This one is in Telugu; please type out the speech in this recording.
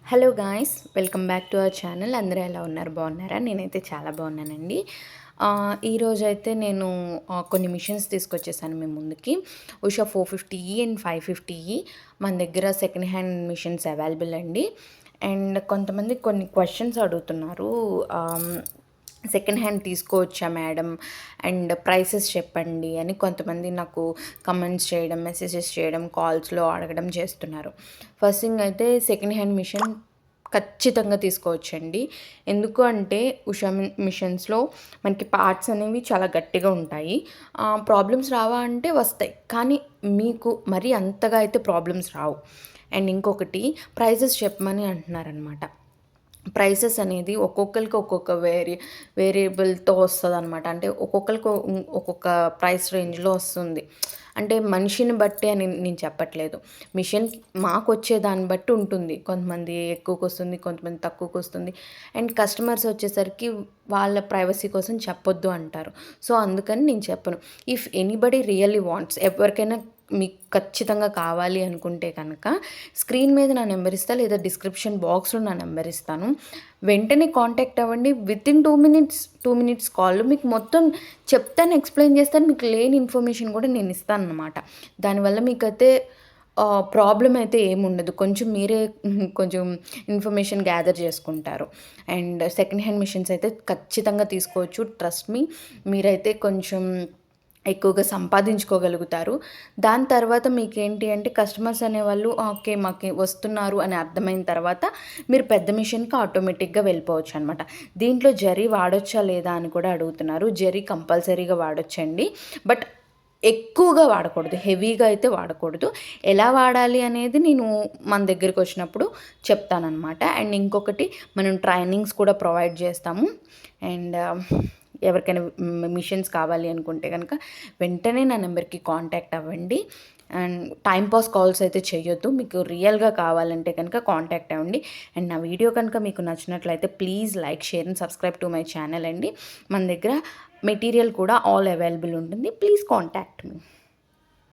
Hello guys, welcome back to our channel. అందరూ ఎలా ఉన్నారు? బాగున్నారా? నేనైతే చాలా బాగున్నానండి. ఈరోజైతే నేను కొన్ని మిషన్స్ తీసుకొచ్చేసాను మీ ముందుకి. ఉషా 450 అండ్ 550 మన దగ్గర సెకండ్ హ్యాండ్ మిషన్స్ అవైలబుల్ అండి. అండ్ కొంతమంది కొన్ని క్వశ్చన్స్ అడుగుతున్నారు. సెకండ్ హ్యాండ్ తీసుకోవచ్చా మేడం, అండ్ ప్రైసెస్ చెప్పండి అని కొంతమంది నాకు కమెంట్స్ చేయడం, మెసేజెస్ చేయడం, కాల్స్లో అడగడం చేస్తున్నారు. ఫస్ట్ థింగ్ అయితే సెకండ్ హ్యాండ్ మిషన్ ఖచ్చితంగా తీసుకోవచ్చండి. ఎందుకు అంటే ఉషా మిషన్స్లో మనకి పార్ట్స్ అనేవి చాలా గట్టిగా ఉంటాయి. ప్రాబ్లమ్స్ రావా అంటే వస్తాయి, కానీ మీకు మరీ అంతగా అయితే ప్రాబ్లమ్స్ రావు. అండ్ ఇంకొకటి, ప్రైజెస్ చెప్పమని అంటున్నారనమాట. ప్రైసెస్ అనేది ఒక్కొక్కరికి ఒక్కొక్క వేరియబుల్తో వస్తుందన్నమాట. అంటే ఒక్కొక్కరికి ఒక్కొక్క ప్రైస్ రేంజ్లో వస్తుంది. అంటే మనిషిని బట్టి అని నేను చెప్పట్లేదు. మిషన్ మాకొచ్చే దాన్ని బట్టి ఉంటుంది. కొంతమంది ఎక్కువకి వస్తుంది, కొంతమంది తక్కువకి వస్తుంది. అండ్ కస్టమర్స్ వచ్చేసరికి వాళ్ళ ప్రైవసీ కోసం చెప్పొద్దు అంటారు. సో అందుకని నేను చెప్పను. ఇఫ్ ఎనీబడి రియల్లీ వాంట్స్, ఎవరికైనా మీకు ఖచ్చితంగా కావాలి అనుకుంటే కనుక స్క్రీన్ మీద నా నెంబర్ ఇస్తా, లేదా డిస్క్రిప్షన్ బాక్స్లో నా నెంబర్ ఇస్తాను. వెంటనే కాంటాక్ట్ అవ్వండి. వితిన్ 2 మినిట్స్ కాల్ మీకు మొత్తం చెప్తాను, ఎక్స్ప్లెయిన్ చేస్తాను. మీకు లేని ఇన్ఫర్మేషన్ కూడా నేను ఇస్తాను అన్నమాట. దానివల్ల మీకైతే ప్రాబ్లం అయితే ఏముండదు. కొంచెం మీరే కొంచెం ఇన్ఫర్మేషన్ గ్యాదర్ చేసుకుంటారు. అండ్ సెకండ్ హ్యాండ్ మిషన్స్ అయితే ఖచ్చితంగా తీసుకోవచ్చు. ట్రస్ట్ మీ, మీరైతే కొంచెం ఎక్కువగా సంపాదించుకోగలుగుతారు. దాని తర్వాత మీకేంటి అంటే కస్టమర్స్ అనేవాళ్ళు ఓకే మాకు వస్తున్నారు అని అర్థమైన తర్వాత మీరు పెద్ద మిషన్కి ఆటోమేటిక్గా వెళ్ళిపోవచ్చు అనమాట. దీంట్లో జరీ వాడొచ్చా లేదా అని కూడా అడుగుతున్నారు. జరీ కంపల్సరీగా వాడొచ్చండి, బట్ ఎక్కువగా వాడకూడదు, హెవీగా అయితే వాడకూడదు. ఎలా వాడాలి అనేది నేను మన దగ్గరికి వచ్చినప్పుడు చెప్తానన్నమాట. అండ్ ఇంకొకటి, మనం ట్రైనింగ్స్ కూడా ప్రొవైడ్ చేస్తాము. అండ్ ఎవరికైనా మిషన్స్ కావాలి అనుకుంటే కనుక వెంటనే నా నెంబర్కి కాంటాక్ట్ అవ్వండి. అండ్ టైంపాస్ కాల్స్ అయితే చేయొద్దు. మీకు రియల్గా కావాలంటే కనుక కాంటాక్ట్ అవ్వండి. అండ్ నా వీడియో కనుక మీకు నచ్చినట్లయితే please like, share and subscribe to my channel అండి. మన దగ్గర మెటీరియల్ కూడా ఆల్ అవైలబుల్ ఉంటుంది. Please contact me.